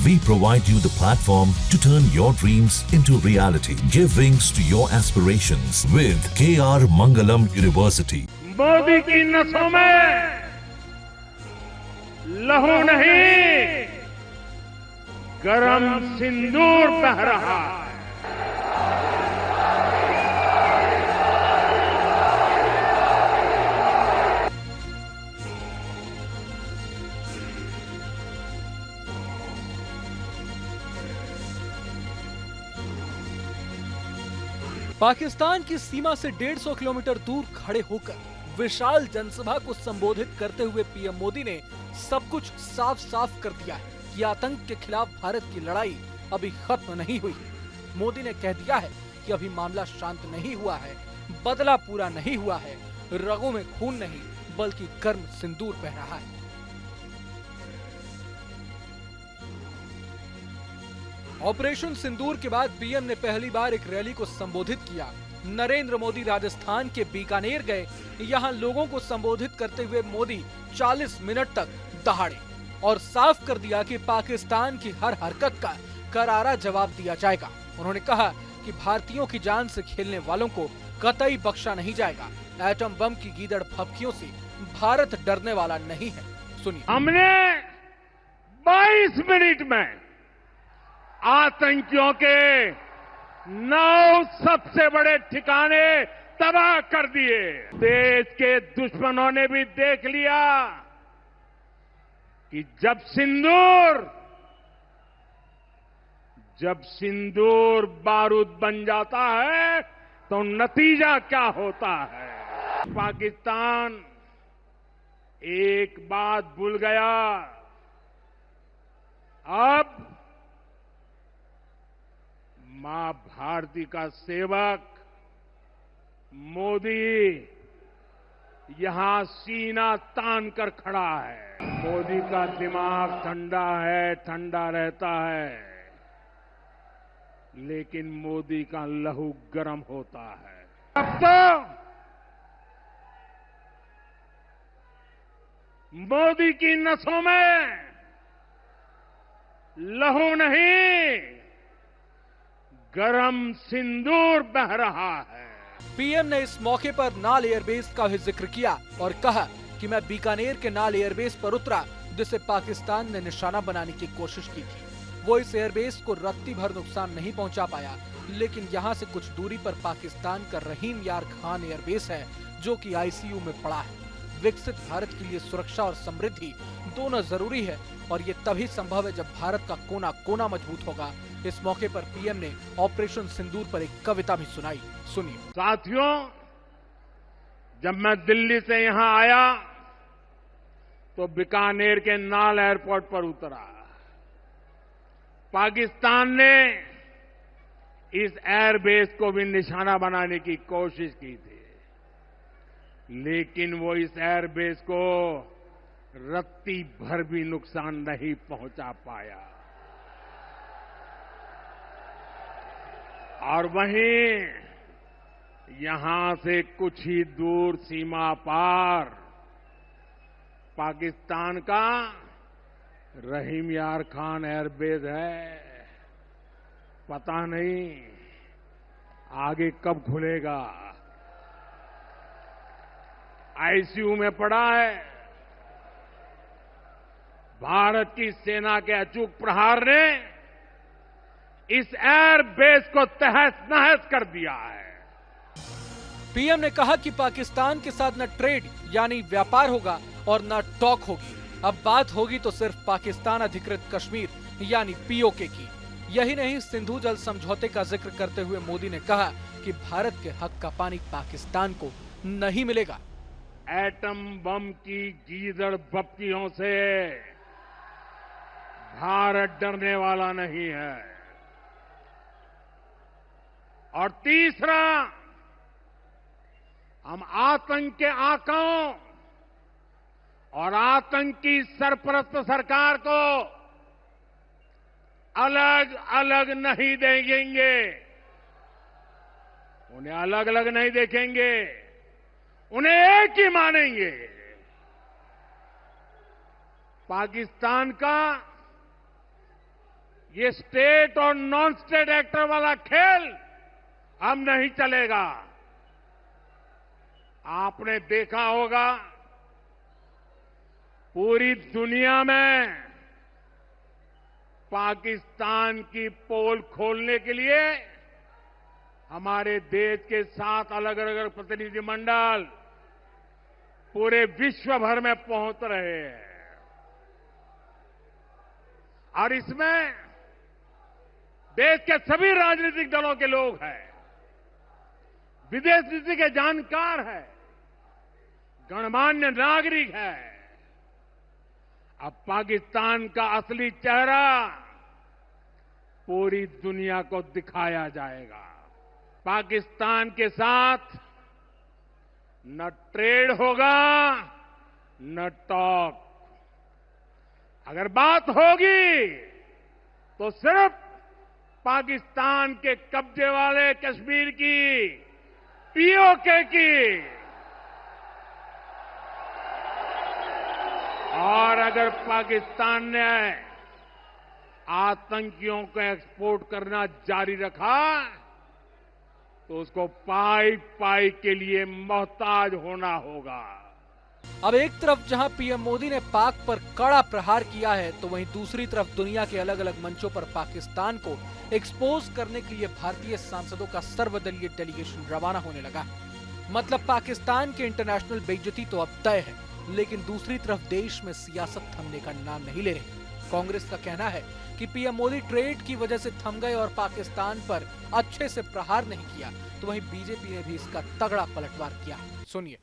We provide you the platform to turn your dreams into reality. Give wings to your aspirations with KR Mangalam University. Modi की नसों में लहू नहीं, गरम सिंदूर बह रहा है। पाकिस्तान की सीमा से 150 किलोमीटर दूर खड़े होकर विशाल जनसभा को संबोधित करते हुए पीएम मोदी ने सब कुछ साफ साफ कर दिया है कि आतंक के खिलाफ भारत की लड़ाई अभी खत्म नहीं हुई। मोदी ने कह दिया है कि अभी मामला शांत नहीं हुआ है, बदला पूरा नहीं हुआ है, रगों में खून नहीं बल्कि गर्म सिंदूर बह रहा है। ऑपरेशन सिंदूर के बाद पीएम ने पहली बार एक रैली को संबोधित किया। नरेंद्र मोदी राजस्थान के बीकानेर गए। यहां लोगों को संबोधित करते हुए मोदी 40 मिनट तक दहाड़े और साफ कर दिया कि पाकिस्तान की हर हरकत का करारा जवाब दिया जाएगा। उन्होंने कहा कि भारतीयों की जान से खेलने वालों को कतई बख्शा नहीं जाएगा। एटम बम की गीदड़ फपकियों से भारत डरने वाला नहीं है। सुनिए। हमने 22 मिनट में आतंकियों के 9 सबसे बड़े ठिकाने तबाह कर दिए। देश के दुश्मनों ने भी देख लिया कि जब सिंदूर बारूद बन जाता है तो नतीजा क्या होता है। पाकिस्तान एक बात भूल गया, अब मां भारती का सेवक मोदी यहां सीना तान कर खड़ा है। मोदी का दिमाग ठंडा है, ठंडा रहता है, लेकिन मोदी का लहू गर्म होता है। अब तो मोदी की नसों में लहू नहीं, गरम सिंदूर बह रहा है। पीएम ने इस मौके पर नाल एयरबेस का भी जिक्र किया और कहा कि मैं बीकानेर के नाल एयरबेस पर उतरा, जिसे पाकिस्तान ने निशाना बनाने की कोशिश की थी। वो इस एयरबेस को रत्ती भर नुकसान नहीं पहुंचा पाया, लेकिन यहाँ से कुछ दूरी पर पाकिस्तान का रहीम यार खान एयरबेस है, जो कि आईसीयू में पड़ा है। विकसित भारत के लिए सुरक्षा और समृद्धि दोनों जरूरी है और ये तभी संभव है जब भारत का कोना कोना मजबूत होगा। इस मौके पर पीएम ने ऑपरेशन सिंदूर पर एक कविता भी सुनाई। सुनिए। साथियों, जब मैं दिल्ली से यहां आया तो बीकानेर के नाल एयरपोर्ट पर उतरा। पाकिस्तान ने इस एयरबेस को भी निशाना बनाने की कोशिश की थी, लेकिन वो इस एयरबेस को रत्ती भर भी नुकसान नहीं पहुंचा पाया। और वहीं यहां से कुछ ही दूर सीमा पार पाकिस्तान का रहीम यार खान एयरबेस है। पता नहीं आगे कब खुलेगा। आईसीयू में पड़ा है। भारत की सेना के अचूक प्रहार ने इस एयरबेस को तहस नहस कर दिया है। पीएम ने कहा कि पाकिस्तान के साथ न ट्रेड यानी व्यापार होगा और न टॉक होगी। अब बात होगी तो सिर्फ पाकिस्तान अधिकृत कश्मीर यानी पीओके की। यही नहीं, सिंधु जल समझौते का जिक्र करते हुए मोदी ने कहा कि भारत के हक का पानी पाकिस्तान को नहीं मिलेगा। एटम बम की गीदड़ भपकियों से भारत डरने वाला नहीं है। और तीसरा, हम आतंक के आकाओं और आतंकी सरपरस्त सरकार को अलग अलग नहीं देखेंगे। उन्हें अलग अलग नहीं देखेंगे, उन्हें एक ही मानेंगे। पाकिस्तान का ये स्टेट और नॉन स्टेट एक्टर वाला खेल अब नहीं चलेगा। आपने देखा होगा पूरी दुनिया में पाकिस्तान की पोल खोलने के लिए हमारे देश के 7 अलग अलग प्रतिनिधिमंडल पूरे विश्व भर में पहुंच रहे हैं और इसमें देश के सभी राजनीतिक दलों के लोग हैं, विदेश नीति के जानकार हैं, गणमान्य नागरिक हैं। अब पाकिस्तान का असली चेहरा पूरी दुनिया को दिखाया जाएगा। पाकिस्तान के साथ न ट्रेड होगा न टॉक। अगर बात होगी तो सिर्फ पाकिस्तान के कब्जे वाले कश्मीर की, पीओके की। और अगर पाकिस्तान ने आतंकियों को एक्सपोर्ट करना जारी रखा तो उसको पाई पाई के लिए मोहताज होना होगा। अब एक तरफ जहां पीएम मोदी ने पाक पर कड़ा प्रहार किया है, तो वहीं दूसरी तरफ दुनिया के अलग अलग मंचों पर पाकिस्तान को एक्सपोज करने के लिए भारतीय सांसदों का सर्वदलीय डेलीगेशन रवाना होने लगा। मतलब पाकिस्तान के इंटरनेशनल बेइज्जती तो अब तय है, लेकिन दूसरी तरफ देश में सियासत थमने का नाम नहीं ले रही। कांग्रेस का कहना है कि पीएम मोदी ट्रेड की वजह से थम गए और पाकिस्तान पर अच्छे से प्रहार नहीं किया, तो वहीं बीजेपी ने भी इसका तगड़ा पलटवार किया। सुनिए।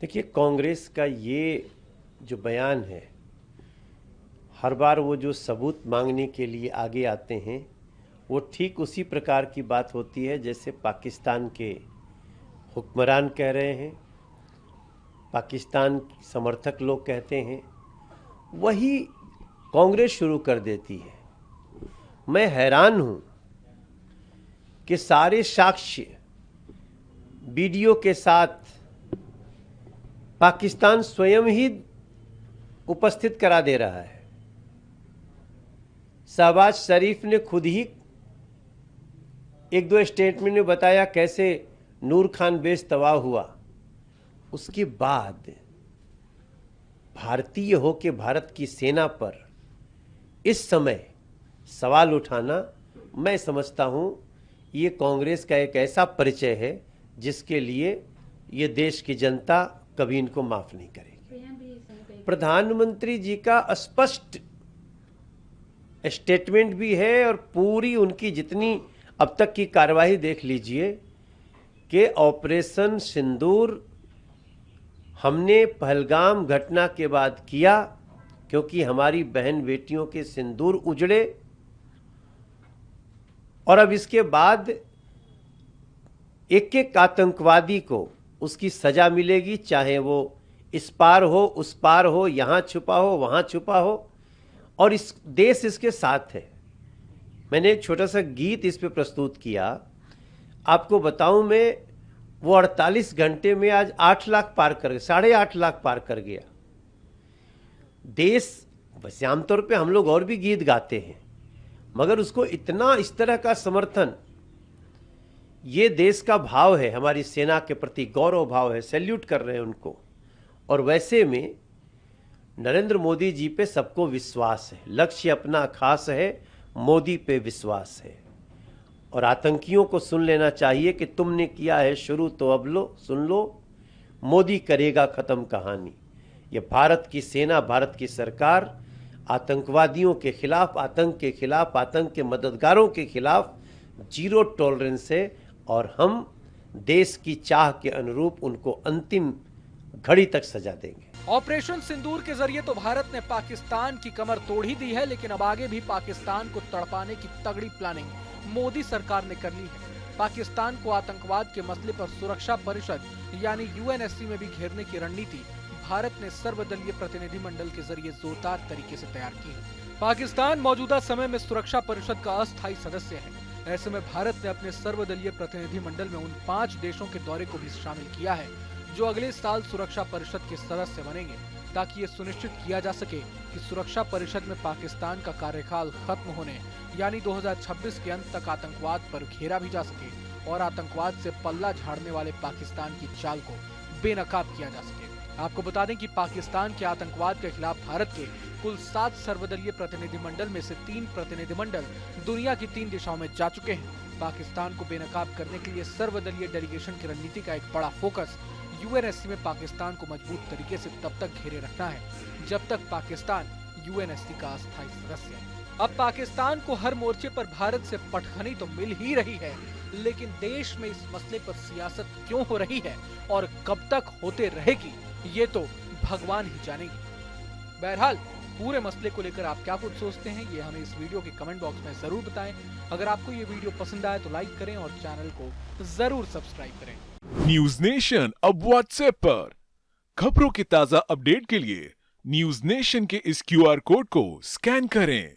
देखिए, कांग्रेस का ये जो बयान है, हर बार वो जो सबूत मांगने के लिए आगे आते हैं, वो ठीक उसी प्रकार की बात होती है जैसे पाकिस्तान के हुक्मरान कह रहे हैं, पाकिस्तान समर्थक लोग कहते हैं, वही कांग्रेस शुरू कर देती है। मैं हैरान हूं कि सारे साक्ष्य वीडियो के साथ पाकिस्तान स्वयं ही उपस्थित करा दे रहा है। शहबाज शरीफ ने खुद ही एक दो स्टेटमेंट में बताया कैसे नूर खान बेस तबाह हुआ। उसके बाद भारतीय हो के भारत की सेना पर इस समय सवाल उठाना, मैं समझता हूं ये कांग्रेस का एक ऐसा परिचय है जिसके लिए ये देश की जनता कभी इनको माफ नहीं करेगी। प्रधानमंत्री जी का स्पष्ट स्टेटमेंट भी है और पूरी उनकी जितनी अब तक की कार्रवाई देख लीजिए कि ऑपरेशन सिंदूर हमने पहलगाम घटना के बाद किया क्योंकि हमारी बहन बेटियों के सिंदूर उजड़े, और अब इसके बाद एक एक आतंकवादी को उसकी सजा मिलेगी, चाहे वो इस पार हो उस पार हो, यहाँ छुपा हो वहाँ छुपा हो, और इस देश इसके साथ है। मैंने एक छोटा सा गीत इस पे प्रस्तुत किया, आपको बताऊं मैं, वो 48 घंटे में आज 8 लाख पार कर गया, 8.5 लाख पार कर गया देश। वैसे आमतौर पे हम लोग और भी गीत गाते हैं, मगर उसको इतना इस तरह का समर्थन, ये देश का भाव है, हमारी सेना के प्रति गौरव भाव है, सैल्यूट कर रहे हैं उनको। और वैसे में नरेंद्र मोदी जी पे सबको विश्वास है, लक्ष्य अपना खास है, मोदी पे विश्वास है। और आतंकियों को सुन लेना चाहिए कि तुमने किया है शुरू तो अब लो सुन लो, मोदी करेगा खत्म कहानी। ये भारत की सेना, भारत की सरकार आतंकवादियों के खिलाफ, आतंक के खिलाफ, आतंक के मददगारों के खिलाफ जीरो टॉलरेंस है, और हम देश की चाह के अनुरूप उनको अंतिम घड़ी तक सजा देंगे। ऑपरेशन सिंदूर के जरिए तो भारत ने पाकिस्तान की कमर तोड़ ही दी है, लेकिन अब आगे भी पाकिस्तान को तड़पाने की तगड़ी प्लानिंग मोदी सरकार ने कर ली है। पाकिस्तान को आतंकवाद के मसले पर सुरक्षा परिषद यानी यूएनएससी में भी घेरने की रणनीति भारत ने सर्वदलीय प्रतिनिधिमंडल के जरिए जोरदार तरीके से तैयार की है। पाकिस्तान मौजूदा समय में सुरक्षा परिषद का अस्थायी सदस्य है। ऐसे में भारत ने अपने सर्वदलीय प्रतिनिधिमंडल में उन 5 देशों के दौरे को भी शामिल किया है जो अगले साल सुरक्षा परिषद के सदस्य बनेंगे, ताकि ये सुनिश्चित किया जा सके कि सुरक्षा परिषद में पाकिस्तान का कार्यकाल खत्म होने यानी 2026 के अंत तक आतंकवाद पर घेरा भी जा सके और आतंकवाद से पल्ला झाड़ने वाले पाकिस्तान की चाल को बेनकाब किया जा सके। आपको बता दें कि पाकिस्तान के आतंकवाद के खिलाफ भारत के कुल 7 सर्वदलीय प्रतिनिधिमंडल में से 3 प्रतिनिधिमंडल दुनिया की 3 दिशाओं में जा चुके हैं। पाकिस्तान को बेनकाब करने के लिए सर्वदलीय डेलीगेशन की रणनीति का एक बड़ा फोकस यूएनएससी में पाकिस्तान को मजबूत तरीके से तब तक घेरे रखना है जब तक पाकिस्तान यूएनएससी का अस्थायी सदस्य है। अब पाकिस्तान को हर मोर्चे पर भारत से पटखनी तो मिल ही रही है, लेकिन देश में इस मसले पर सियासत क्यों हो रही है और कब तक होते रहेगी, ये तो भगवान ही जानेंगे। बहरहाल पूरे मसले को लेकर आप क्या कुछ सोचते हैं, ये हमें इस वीडियो के कमेंट बॉक्स में जरूर बताएं। अगर आपको ये वीडियो पसंद आए तो लाइक करें और चैनल को जरूर सब्सक्राइब करें। न्यूज नेशन अब व्हाट्सएप पर खबरों के ताजा अपडेट के लिए न्यूज नेशन के इस QR कोड को स्कैन करें।